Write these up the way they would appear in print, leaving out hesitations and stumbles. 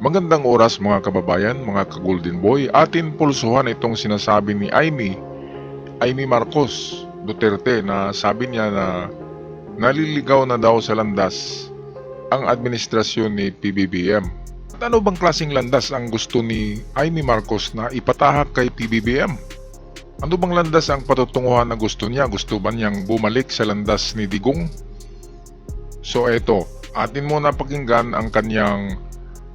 Magandang oras mga kababayan, mga ka-Golden Boy. Atin pulsuhan itong sinasabi ni Amy Marcos Duterte na sabi niya na naliligaw na daw sa landas ang administrasyon ni PBBM. At ano bang klaseng landas ang gusto ni Amy Marcos na ipatahak kay PBBM? Ano bang landas ang patutunguhan na gusto niya? Gusto ba niyang bumalik sa landas ni Digong? So eto, atin muna pakinggan ang kanyang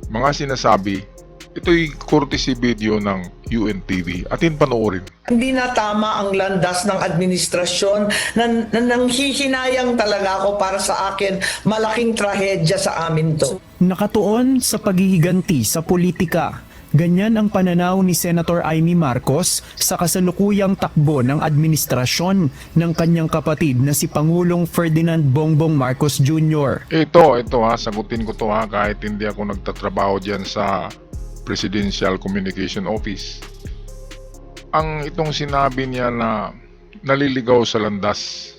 mga sinasabi. Ito'y courtesy video ng UNTV. Atin panoorin. Hindi na tama ang landas ng administrasyon na nanghihinayang talaga ako. Para sa akin, malaking trahedya sa amin to. Nakatuon sa paghihiganti sa politika. Ganyan ang pananaw ni Senator Amy Marcos sa kasalukuyang takbo ng administrasyon ng kanyang kapatid na si Pangulong Ferdinand Bongbong Marcos Jr. Ito sagutin ko to kahit hindi ako nagtatrabaho diyan sa Presidential Communication Office. Ang itong sinabi niya na naliligaw sa landas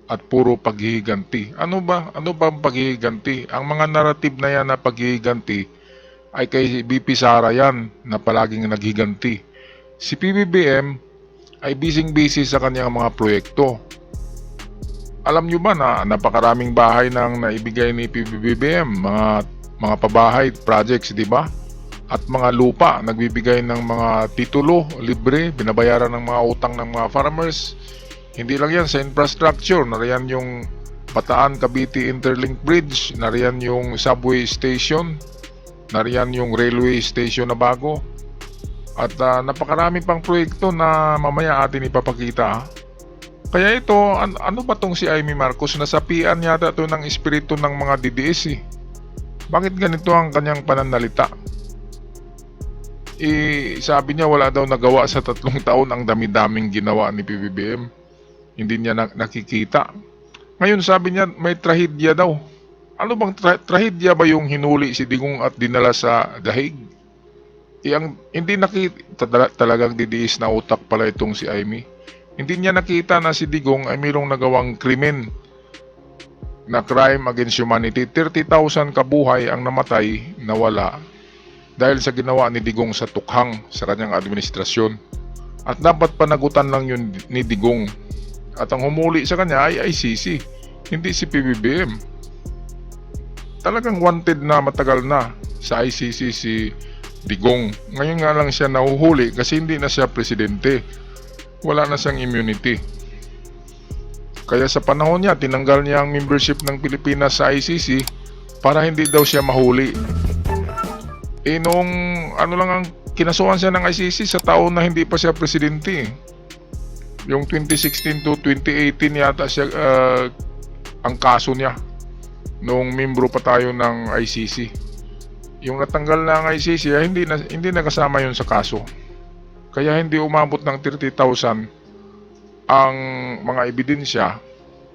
at puro paghihiganti. Ano ba ang paghihiganti? Ang mga narrative na yan na paghihiganti ay kay BP Sara yan na palaging naghiganti. Si PBBM ay busy sa kanyang mga proyekto. Alam nyo ba na napakaraming bahay nang naibigay ni PBBM, mga pabahay projects, di ba? At mga lupa, nagbibigay ng mga titulo, libre, binabayaran ng mga utang ng mga farmers. Hindi lang yan sa infrastructure, nariyan yung Bataan Cavite Interlink Bridge, nariyan yung subway station, nariyan yung railway station na bago. At napakarami pang proyekto na mamaya atin ipapakita. Kaya ito, ano ba tong si Amy Marcos? Nasapian yata ito ng espiritu ng mga DDS Bakit ganito ang kanyang pananalita? Sabi niya wala daw nagawa sa 3 taon ang dami-daming ginawa ni PBBM. Hindi niya nakikita. Ngayon sabi niya may trahedya daw. Ano bang trahedya ba yung hinuli si Digong at dinala sa dahig? Hindi nakita talagang didiis na utak pala itong si Amy. Hindi niya nakita na si Digong ay mayroong nagawang krimen na crime against humanity. 30,000 kabuhay ang namatay, nawala dahil sa ginawa ni Digong sa tukhang sa kanyang administrasyon. At dapat panagutan lang yun ni Digong. At ang humuli sa kanya ay ICC, hindi si PBBM. Talagang wanted na matagal na sa ICC si Digong. Ngayon nga lang siya nahuhuli kasi hindi na siya presidente. Wala na siyang immunity. Kaya sa panahon niya, tinanggal niya ang membership ng Pilipinas sa ICC para hindi daw siya mahuli. Noong lang ang kinasuhan siya ng ICC sa taon na hindi pa siya presidente. Yung 2016 to 2018 yata siya ang kaso niya. Noong membro pa tayo ng ICC. Yung natanggal na ang ICC ay hindi na kasama yun sa kaso. Kaya hindi umabot ng 30,000 ang mga ebidensya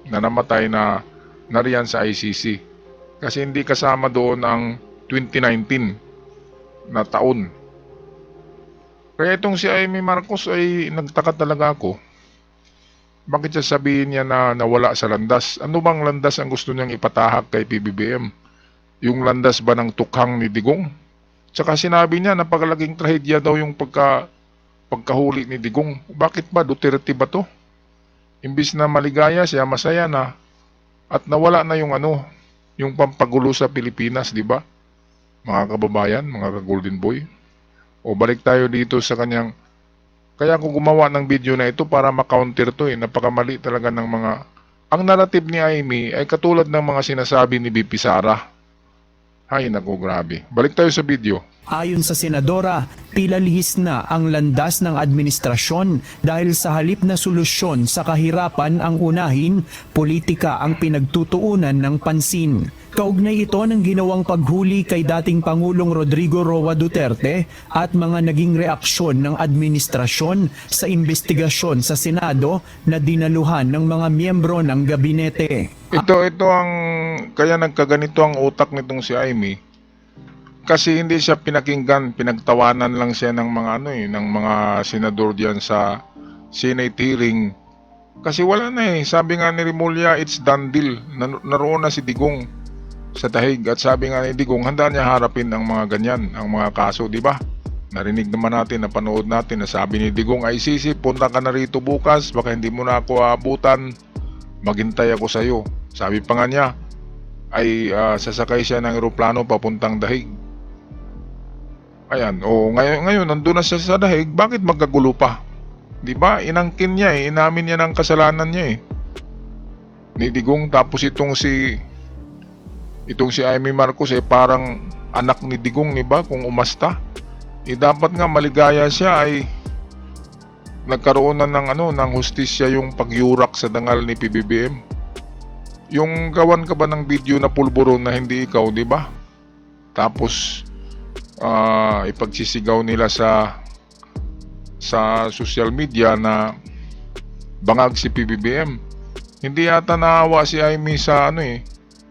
na namatay na nariyan sa ICC. Kasi hindi kasama doon ang 2019 na taon. Kaya itong si Amy Marcos ay nagtaka talaga ako. Bakit sasabihin niya na nawala sa landas? Ano bang landas ang gusto niyang ipatahak kay PBBM? Yung landas ba ng tukhang ni Digong? Tsaka sinabi niya napakalaking trahedya daw yung pagkahuli ni Digong. Bakit ba? Duterte ba to? Imbis na maligaya siya, masaya na. At nawala na yung pampagulo sa Pilipinas, di ba? Mga kababayan, mga ka-Golden Boy. O balik tayo dito sa kanyang. Kaya ako gumawa ng video na ito para ma-counter to Napakamali talaga ng mga. Ang narrative ni Amy ay katulad ng mga sinasabi ni BP Sara. Hay naku, grabe. Balik tayo sa video. Ayon sa senadora, tila lihis na ang landas ng administrasyon dahil sa halip na solusyon sa kahirapan ang unahin, politika ang pinagtutuunan ng pansin. Kaugnay ito ng ginawang paghuli kay dating Pangulong Rodrigo Roa Duterte at mga naging reaksyon ng administrasyon sa investigasyon sa Senado na dinaluhan ng mga miyembro ng gabinete. Ito ang kaya nagkaganito ang utak nitong si Amy. Kasi hindi siya pinakinggan, pinagtawanan lang siya ng mga ng mga senador diyan sa Senate hearing. Kasi wala na Sabi nga ni Remulla, it's done deal. Naroon na si Digong. sa dahig. At sabi nga ni Digong, handa niya harapin ang mga ganyan, ang mga kaso, di ba? Narinig naman natin, napanood natin na sabi ni Digong, ICC, punta ka na rito bukas, baka hindi mo na ako aabutan, maghintay ako sa iyo. Sabi pa nga niya, ay sasakay siya ng eroplano papuntang dahig. Ayan, ngayon nandun na siya sa dahig, bakit magkagulo pa? Di ba? Inangkin niya inamin niya ng kasalanan niya ni Digong. Tapos itong si Amy Marcos parang anak ni Digong, di ba? Kung umasta, dapat nga maligaya siya ay nagkaroon na ng hustisya yung pagyurak sa dangal ni PBBM. Yung gawan ka ba ng video na pulburon na hindi ikaw, di ba? Tapos ipagsisigaw nila sa social media na bangag si PBBM. Hindi yata naawa si Amy sa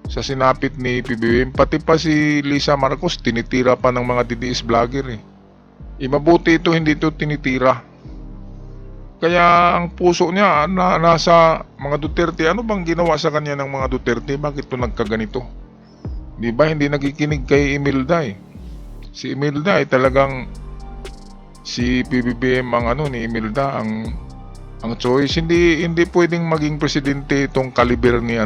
sa sinapit ni PBBM. Pati pa si Lisa Marcos tinitira pa ng mga DDS vlogger Mabuti ito, hindi ito tinitira. Kaya ang puso niya nasa mga Duterte. Ano bang ginawa sa kanya ng mga Duterte? Bakit ito nagkaganito? Di ba hindi nakikinig kay Imelda Si Imelda talagang si PBBM ang ni Imelda ang choice. Hindi pwedeng maging presidente itong kaliber ni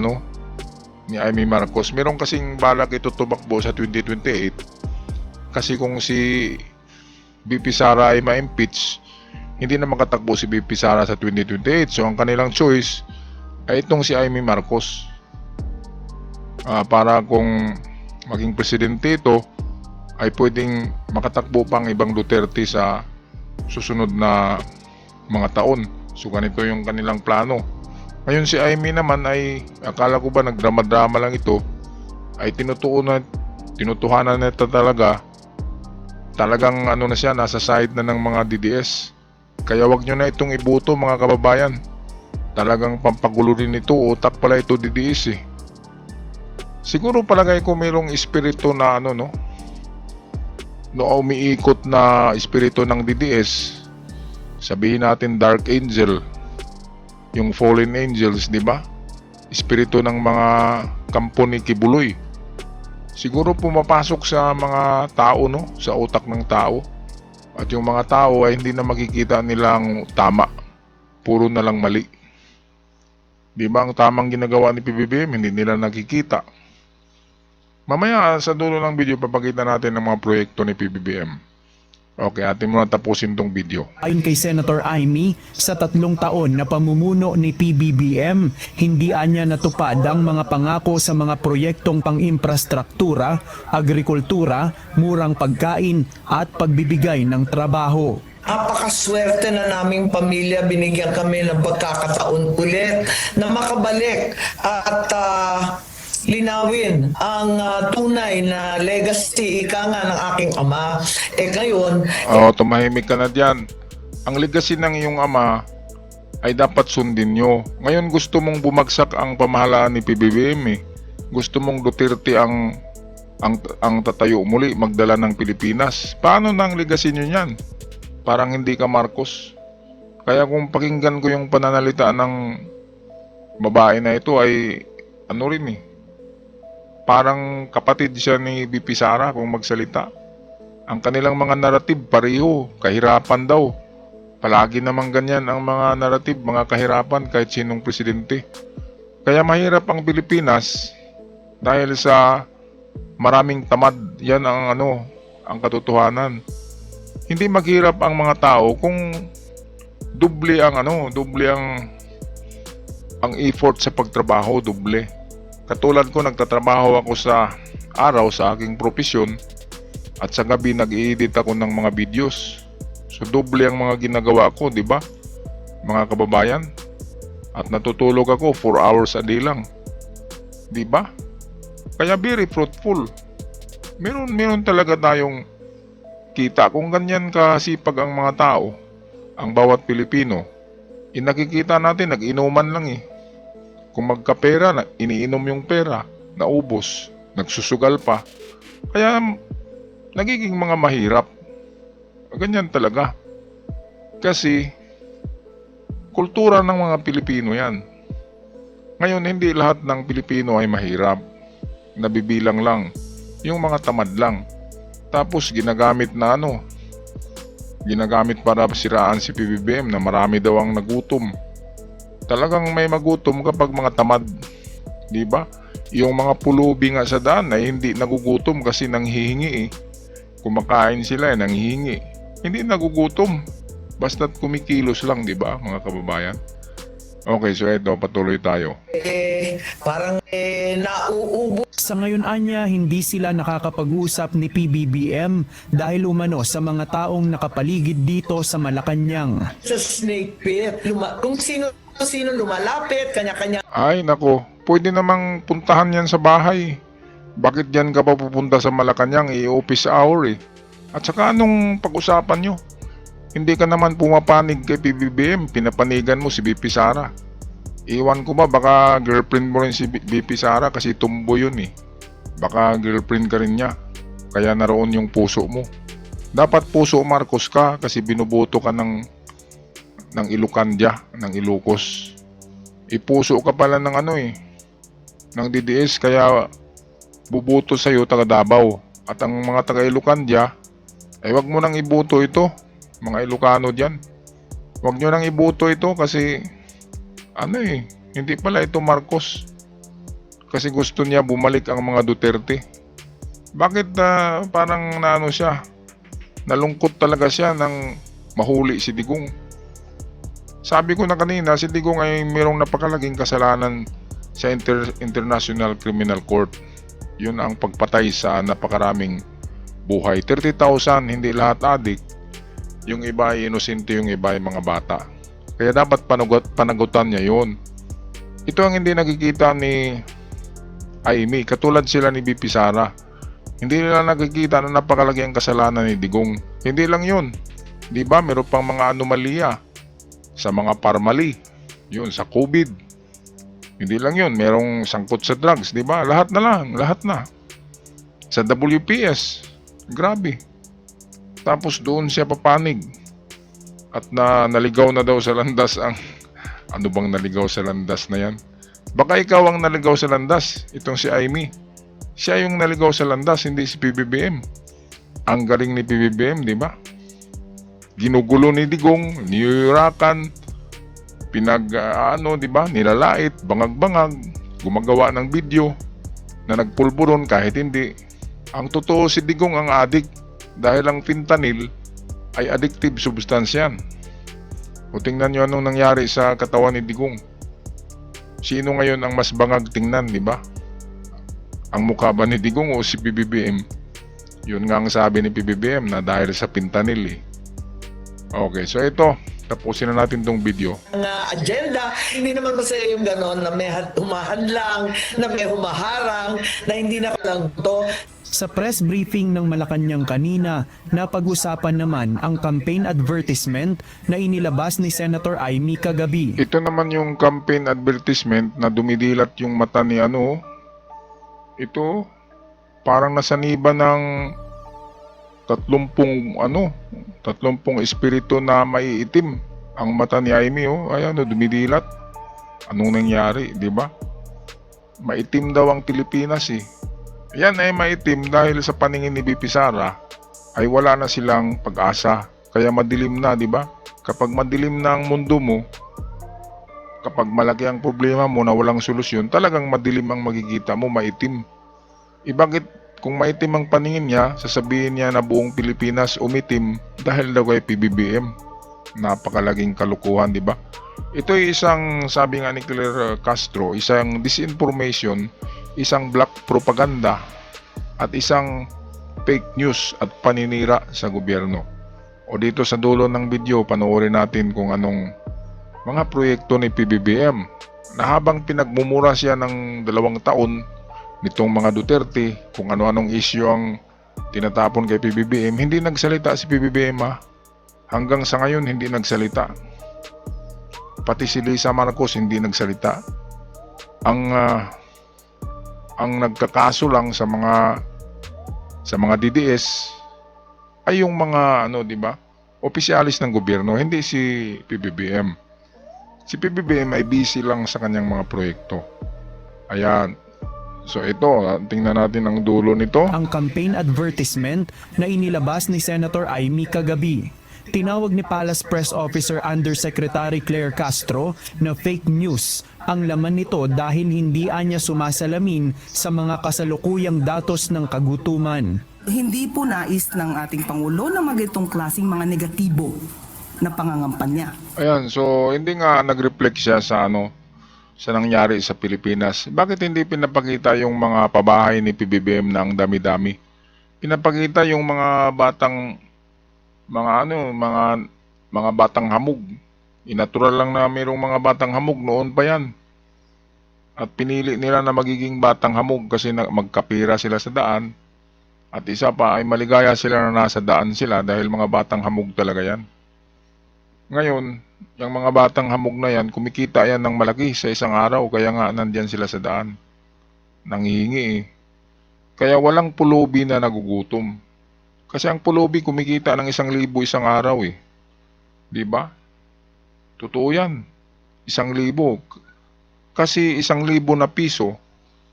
Amy Marcos. Meron kasing balak ito tumakbo sa 2028. Kasi kung si BP Sara ay ma-impeach, hindi na makatakbo si BP Sara sa 2028. So ang kanilang choice ay itong si Amy Marcos. Para kung maging presidente ito, ay pwedeng makatakbo pang ibang Duterte sa susunod na mga taon. So ganito yung kanilang plano. Ngayon si Amy naman ay akala ko ba nagdrama-drama lang ito, ay tinutuhanan nito talagang na siya, nasa side na ng mga DDS. Kaya wag nyo na itong ibuto mga kababayan. Talagang pampagulo rin ito, utak pala ito DDS Siguro palagay ko mayroong espiritu na umiikot na espiritu ng DDS. Sabihin natin Dark Angel, yung Fallen Angels, di ba? Espiritu ng mga kampo ni Kibuloy. Siguro pumapasok sa mga tao, sa utak ng tao. At yung mga tao ay hindi na makikita nilang tama. Puro na lang mali. Di ba ang tamang ginagawa ni PBBM, hindi nila nakikita. Mamaya sa dulo ng video papakita natin ang mga proyekto ni PBBM. Okay, atin muna tapusin tong video. Ayon kay Senator Amy, sa 3 taon na pamumuno ni PBBM, hindi anya natupad ang mga pangako sa mga proyektong pang-infrastruktura, agrikultura, murang pagkain at pagbibigay ng trabaho. Napakaswerte na naming pamilya, binigyan kami ng pagkakataon ulit na makabalik at linawin ang tunay na legacy nga ng aking ama. Ngayon... tumahimik ka na dyan. Ang legacy ng iyong ama ay dapat sundin nyo. Ngayon gusto mong bumagsak ang pamahalaan ni PBBM Gusto mong Duterte ang tatayo muli, magdala ng Pilipinas. Paano na ang legacy nyo yan? Parang hindi ka Marcos. Kaya kung pakinggan ko yung pananalita ng babae na ito ay parang kapatid siya ni BP Sara kung magsalita. Ang kanilang mga narrative pareho, kahirapan daw. Palagi naman ganyan ang mga narrative, mga kahirapan kahit sinong presidente. Kaya mahirap ang Pilipinas dahil sa maraming tamad. Yan ang katotohanan. Hindi maghirap ang mga tao kung doble ang effort sa pagtrabaho, doble. Katulad ko, nagtatrabaho ako sa araw sa aking profesyon at sa gabi nag-i-edit ako ng mga videos. So doble ang mga ginagawa ko, di ba? Mga kababayan. At natutulog ako 4 hours a day lang. Di ba? Kaya very fruitful. Meron talaga tayong kita. Kung ganyan kasipag ang mga tao, ang bawat Pilipino, nakikita natin nag-inuman lang Kung magkapera, iniinom yung pera, naubos, nagsusugal pa. Kaya nagiging mga mahirap. Ganyan talaga. Kasi kultura ng mga Pilipino yan. Ngayon, hindi lahat ng Pilipino ay mahirap. nabibilang lang. Yung mga tamad lang. Tapos ginagamit na ginagamit para siraan si PBBM na marami daw ang nagutom. Talagang may magutom kapag mga tamad. Di ba? Yung mga pulubi nga sa daan ay hindi nagugutom kasi nanghihingi eh. Kumakain sila nanghihingi. Hindi nagugutom. Basta't kumikilos lang, di ba, mga kababayan? Okay, so ito, patuloy tayo. Parang nauubo Sa ngayon anya, hindi sila nakakapag-usap ni PBBM dahil umano sa mga taong nakapaligid dito sa Malacanang. sa snake pit. Kung sino lumalapit, kanya-kanya Ay, nako, pwede namang puntahan yan sa bahay. Bakit yan ka pa pupunta sa Malacanang? Office hour eh. At saka anong pag-usapan nyo? Hindi ka naman pumapanig kay PBBM, pinapanigan mo si BP Sara. Iwan ko ba, baka girlfriend mo rin si BP Sara kasi tumbo yun eh. Baka girlfriend ka rin niya, kaya naroon yung puso mo. Dapat puso Marcos ka kasi binuboto ka ng Ilocandya, ng Ilocos. Ipuso ka pala ng ng DDS, kaya buboto sa'yo taga Davao. At ang mga taga Ilocandya, ay wag mo nang iboto ito. Mga Ilocano dyan, huwag nyo nang iboto ito kasi hindi pala ito Marcos, kasi gusto niya bumalik ang mga Duterte. Bakit parang siya, nalungkot talaga siya nang mahuli si Digong. Sabi ko na kanina, si Digong ay mayroong napakalaging kasalanan sa International Criminal Court. Yun ang pagpatay sa napakaraming buhay. 30,000, hindi lahat adik. Yung iba ay inosente, yung iba ay mga bata. Kaya dapat panagutan niya yun. Ito ang hindi nakikita ni Amy. Katulad sila ni BP Sara. Hindi nila nakikita na napakalaki ang kasalanan ni Digong. Hindi lang yun. Di ba? Meron pang mga anomalya sa mga parmali. Yun, sa COVID. Hindi lang yun. Merong sangkot sa drugs. Di ba? Lahat na lang. Lahat na. Sa WPS. Grabe. Tapos doon siya papanig. At naligaw na daw sa landas ang... Ano bang naligaw sa landas na yan? Baka ikaw ang naligaw sa landas. Itong si Amy. Siya yung naligaw sa landas, hindi si PBBM. Ang galing ni PBBM, di ba? Ginugulo ni Digong, niyurakan, di ba? Nilalait, bangag-bangag, gumagawa ng video na nagpulburon kahit hindi. Ang totoo si Digong ang adik. Dahil ang fentanyl ay addictive substance yan. O tingnan nyo anong nangyari sa katawan ni Digong. Sino ngayon ang mas bangag tingnan, di ba? Ang mukha ba ni Digong o si PBBM? Yun nga ang sabi ni PBBM na dahil sa fentanyl eh. Okay, so ito, tapusin na natin tong video. agenda. Hindi naman masaya yung ganon na may humahadlang, na may humaharang, na hindi na lang to. Sa press briefing ng Malacanang kanina, napag-usapan naman ang campaign advertisement na inilabas ni Senator Amy kagabi. Ito naman yung campaign advertisement na dumidilat yung mata ni Ito, parang nasaniba ng 30 espiritu na maiitim ang mata ni Amy. Ayan, dumidilat. Anong nangyari, di ba? Maitim daw ang Pilipinas eh. Yan ay maitim dahil sa paningin ni BP Sara ay wala na silang pag-asa. Kaya madilim na, di ba? Kapag madilim na ang mundo mo, kapag malaki ang problema mo na walang solusyon, talagang madilim ang magkikita mo, maitim. Bakit kung maitim ang paningin niya, sasabihin niya na buong Pilipinas umitim dahil daw kay PBBM. Napakalaging kalukuhan, di ba? Ito ay isang, sabi nga ni Claire Castro, isang disinformation, isang black propaganda at isang fake news at paninira sa gobyerno. O dito sa dulo ng video, panoorin natin kung anong mga proyekto ni PBBM na habang pinagmumura siya ng 2 taon nitong mga Duterte, kung ano-anong issue ang tinatapon kay PBBM, hindi nagsalita si PBBM hanggang sa ngayon hindi nagsalita. Pati si Lisa Marcos hindi nagsalita. Ang nagkakaso lang sa mga DDS ay yung mga di ba? Opisyalis ng gobyerno, hindi si PBBM. Si PBBM ay busy lang sa kanyang mga proyekto. Ayan. So ito, tingnan natin ang dulo nito. ang campaign advertisement na inilabas ni Senator Amy kagabi. Tinawag ni Palace Press Officer Undersecretary Claire Castro na fake news ang laman nito dahil hindi anya sumasalamin sa mga kasalukuyang datos ng kagutuman. Hindi po nais ng ating Pangulo na magitong klaseng mga negatibo na pangangampanya. Ayan, so hindi nga nag-reflect siya sa sa nangyari sa Pilipinas. Bakit hindi pinapakita yung mga pabahay ni PBBM na ang dami-dami? Pinapakita yung mga batang mga batang hamog. Inatural lang na mayroong mga batang hamog noon pa yan. At pinili nila na magiging batang hamog kasi magkapira sila sa daan. At isa pa ay maligaya sila na nasa daan sila dahil mga batang hamog talaga yan. Ngayon, yung mga batang hamog na yan, kumikita yan ng malaki sa isang araw, kaya nga nandyan sila sa daan. Nanghihingi eh. Kaya walang pulubi na nagugutom. Kasi ang pulubi kumikita ng 1,000 isang araw eh. Di ba? Totoo yan. 1,000. Kasi 1,000 na piso,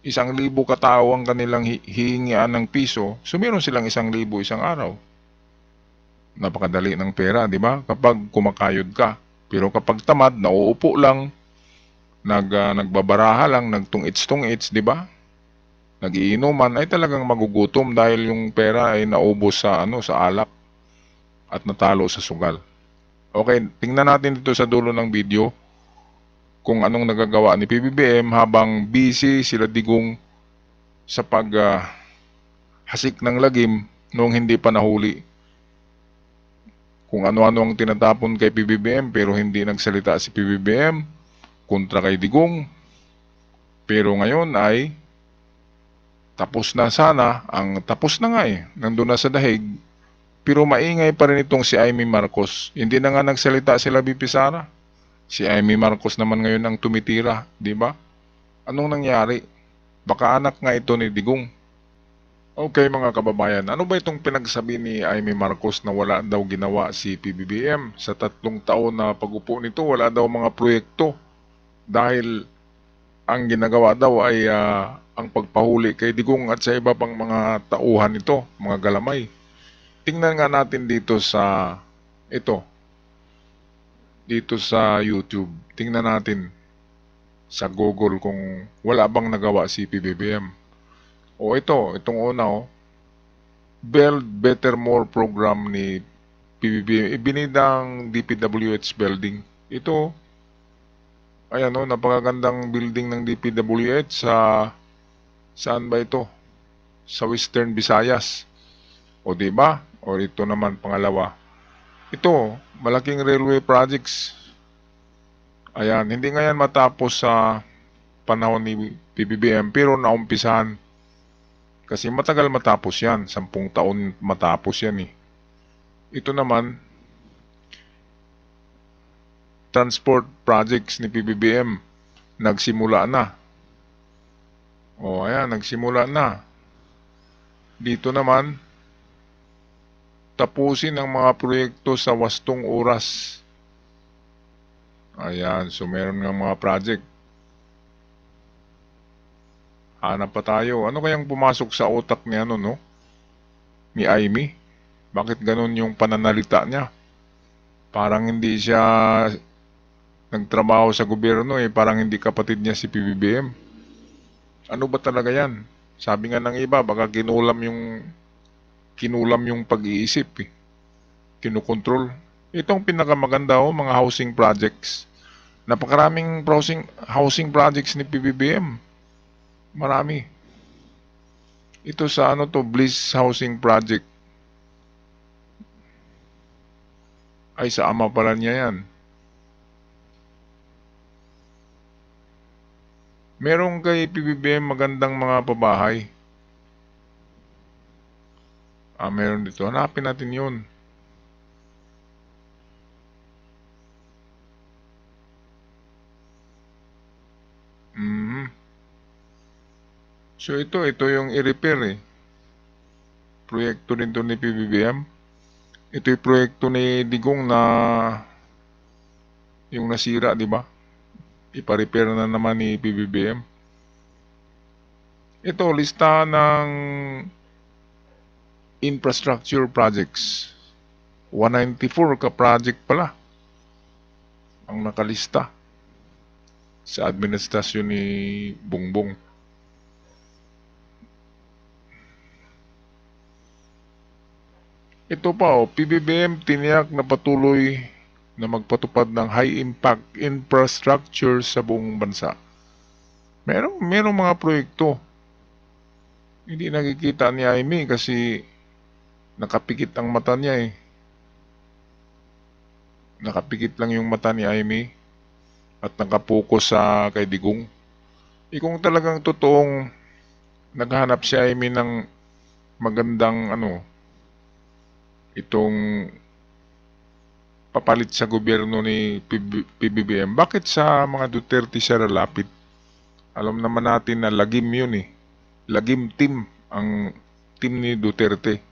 1,000 katao ang kanilang hihingian ng piso, so meron silang 1,000 isang araw. Napakadali ng pera, di ba? Kapag kumakayod ka. Pero kapag tamad, nauupo lang, nagbabaraha lang, nagtungits-tungits, di ba? Nagiinuman, ay talagang magugutom dahil yung pera ay naubos sa alak at natalo sa sugal. Okay, tingnan natin dito sa dulo ng video kung anong nagagawa ni PBBM habang busy sila Digong sa hasik ng lagim noong hindi pa nahuli. Kung ano-ano ang tinatapon kay PBBM pero hindi nagsalita si PBBM kontra kay Digong. Pero ngayon ay tapos na sana, tapos na nga eh, nandun na sa dahig. Pero maingay pa rin itong si Amy Marcos. Hindi na nga nagsalita sila BP Sara. Si Amy Marcos naman ngayon ang tumitira, di ba? Anong nangyari? Baka anak nga ito ni Digong. Okay mga kababayan, ano ba itong pinagsabi ni Amy Marcos na wala daw ginawa si PBBM? Sa 3 taon na pag-upo nito, wala daw mga proyekto. Dahil ang ginagawa daw ay ang pagpahuli kay Digong at sa iba pang mga tauhan nito, mga galamay. Tingnan nga natin dito sa YouTube. Tingnan natin sa Google kung wala bang nagawa si PBBM. O itong una Build Better More program ni PBBM. Ibinidang DPWH building. Ito, ayan napakagandang building ng DPWH saan ba ito? Sa Western Visayas. O diba? O ito naman pangalawa. Ito, malaking railway projects. Ayan, hindi nga yan matapos sa panahon ni PBBM pero naumpisahan. Kasi matagal matapos yan. 10 taon matapos yan eh. Ito naman, transport projects ni PBBM. Nagsimula na. O ayan, nagsimula na. Dito naman, tapusin ang mga proyekto sa wastong oras. Ayan, so meron ng mga project. Hanap pa tayo. Ano kayang pumasok sa utak ni ni Amy? Bakit ganun yung pananalita niya? Parang hindi siya nagtrabaho sa gobyerno parang hindi kapatid niya si PBBM. Ano ba talaga yan? Sabi nga ng iba, baka kinulam yung pag-iisip Kinukontrol. Itong pinakamaganda mga housing projects. Napakaraming housing projects ni PBBM. Marami. Ito sa Bliss Housing Project. Ay, sa ama pala niya yan. Merong kay PBBM magandang mga pabahay. Meron dito. Hanapin natin yun. So ito yung i-repair Proyekto din to ni PBBM. Ito yung proyekto ni Digong na yung nasira, di ba? Ipa-repair na naman ni PBBM. Ito, lista ng infrastructure projects. 194 ka-project pala ang nakalista sa administrasyon ni Bongbong. Ito pa, PBBM tiniyak na patuloy na magpatupad ng high-impact infrastructure sa buong bansa. Merong mga proyekto. Hindi nakikita ni Amy kasi nakapikit ang mata niya eh. Nakapikit lang yung mata ni Amy at nakapokus sa kay Digong. Kung talagang totoong naghahanap si Amy ng magandang itong papalit sa gobyerno ni PBBM, bakit sa mga Duterte siya lalapit? Alam naman natin na lagim yun eh. Lagim team ang team ni Duterte.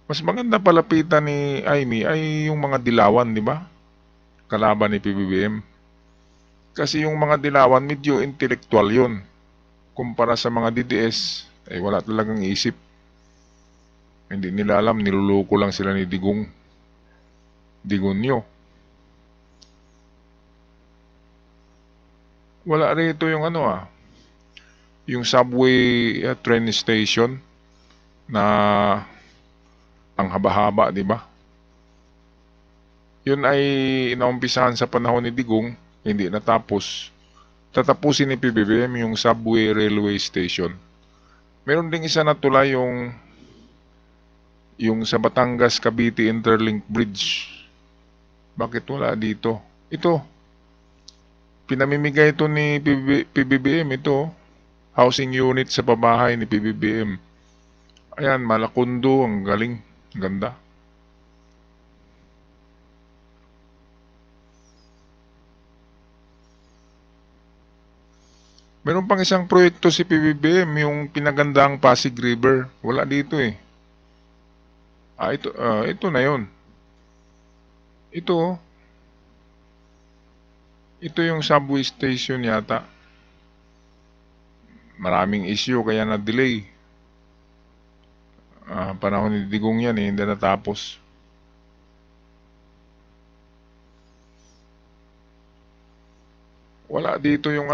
Mas maganda palapitan ni Amy ay yung mga dilawan, di ba? Kalaban ni PBBM. Kasi yung mga dilawan medyo intellectual yun. Kumpara sa mga DDS, ay wala talagang isip. Hindi nila alam, niluloko lang sila ni Digonyo. Wala rito yung yung subway train station na ang haba-haba, di ba? Yun ay inaumpisahan sa panahon ni Digong, hindi natapos. Tatapusin ni PBBM yung subway railway station. Meron ding isa na tulay yung sa Batangas Cavite Interlink Bridge. Bakit wala dito? Ito, pinamimigay ito ni PBBM. Ito, housing unit sa pabahay ni PBBM. Ayan, Malakundo, ang galing, ang ganda. Meron pang isang proyekto si PBBM, yung pinagandang Pasig River. Wala dito eh. Ito na yun. Ito yung subway station yata. Maraming issue kaya na-delay. Panahon ni Digong yan eh, hindi natapos. Wala dito yung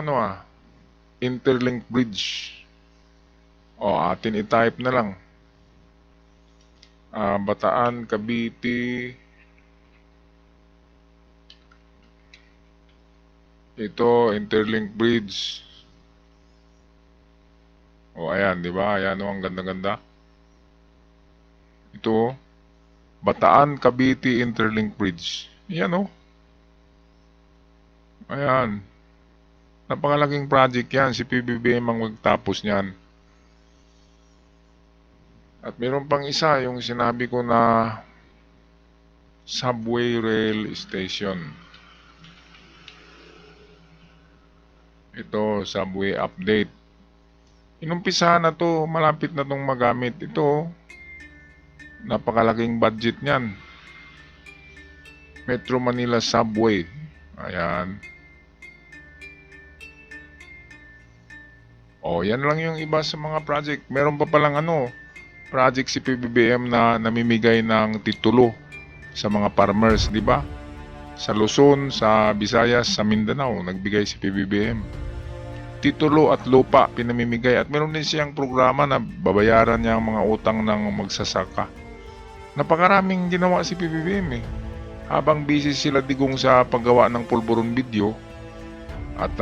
Interlink Bridge. Atin i-type na lang. Bataan, Cavite. Ito, Interlink Bridge. Ayan, di ba? Ayan, ang ganda-ganda. Ito, Bataan, Cavite, Interlink Bridge. Ayan, Ayan. Napakalaking project yan. Si PBBM ang magtapos niyan. At mayroon pang isa, yung sinabi ko na subway rail station. Ito, subway update. Inumpisahan na to, malapit na tong magamit. Ito, napakalaking budget niyan. Metro Manila Subway. Ayan. Yan lang yung iba sa mga project. Meron pa palang project si PBBM na namimigay ng titulo sa mga farmers, di ba? Sa Luzon, sa Visayas, sa Mindanao, nagbigay si PBBM. Titulo at lupa pinamimigay at meron din siyang programa na babayaran niya ang mga utang ng magsasaka. Napakaraming ginawa si PBBM eh. Habang busy sila Digong sa paggawa ng pulburon video at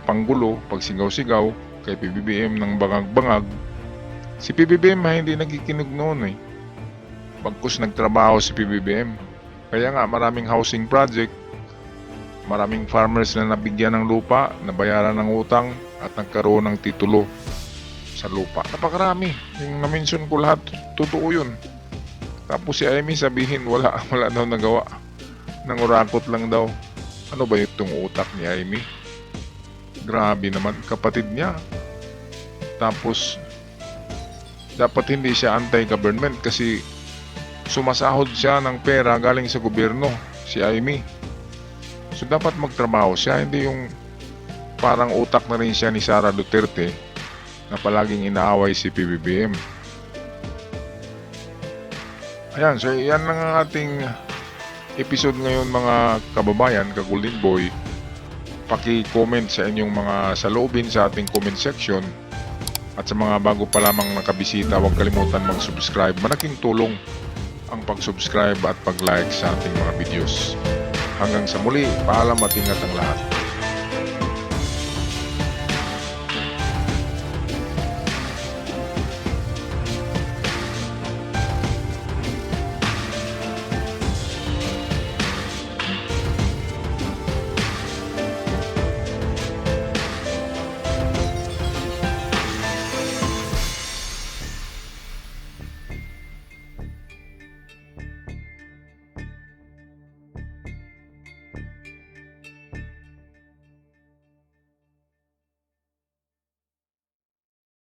panggulo, pagsigaw-sigaw kay PBBM ng bangag-bangag, si PBBM hindi nagkikinig noon eh. Bagkus nagtrabaho si PBBM. Kaya nga maraming housing project, maraming farmers na nabigyan ng lupa, nabayaran ng utang at nagkaroon ng titulo sa lupa. Napakarami. Yung na-mention ko lahat, totoo yun. Tapos si Amy sabihin wala daw nagawa. Nangurakot lang daw. Ano ba itong utak ni Amy? Grabe naman, kapatid niya. Tapos dapat hindi siya anti-government kasi sumasahod siya ng pera galing sa gobyerno, si Amy. So dapat magtrabaho siya, hindi yung parang utak na rin siya ni Sara Duterte na palaging inaaway si PBBM. Ayan, so yan lang ang ating episode ngayon mga kababayan, ka-Golden Boy. Paki-comment sa inyong mga saloobin sa ating comment section. At sa mga bago pa lamang nakabisita, huwag kalimutan mag-subscribe. Malaking tulong ang pag-subscribe at pag-like sa ating mga videos. Hanggang sa muli, paalam at ingat ang lahat.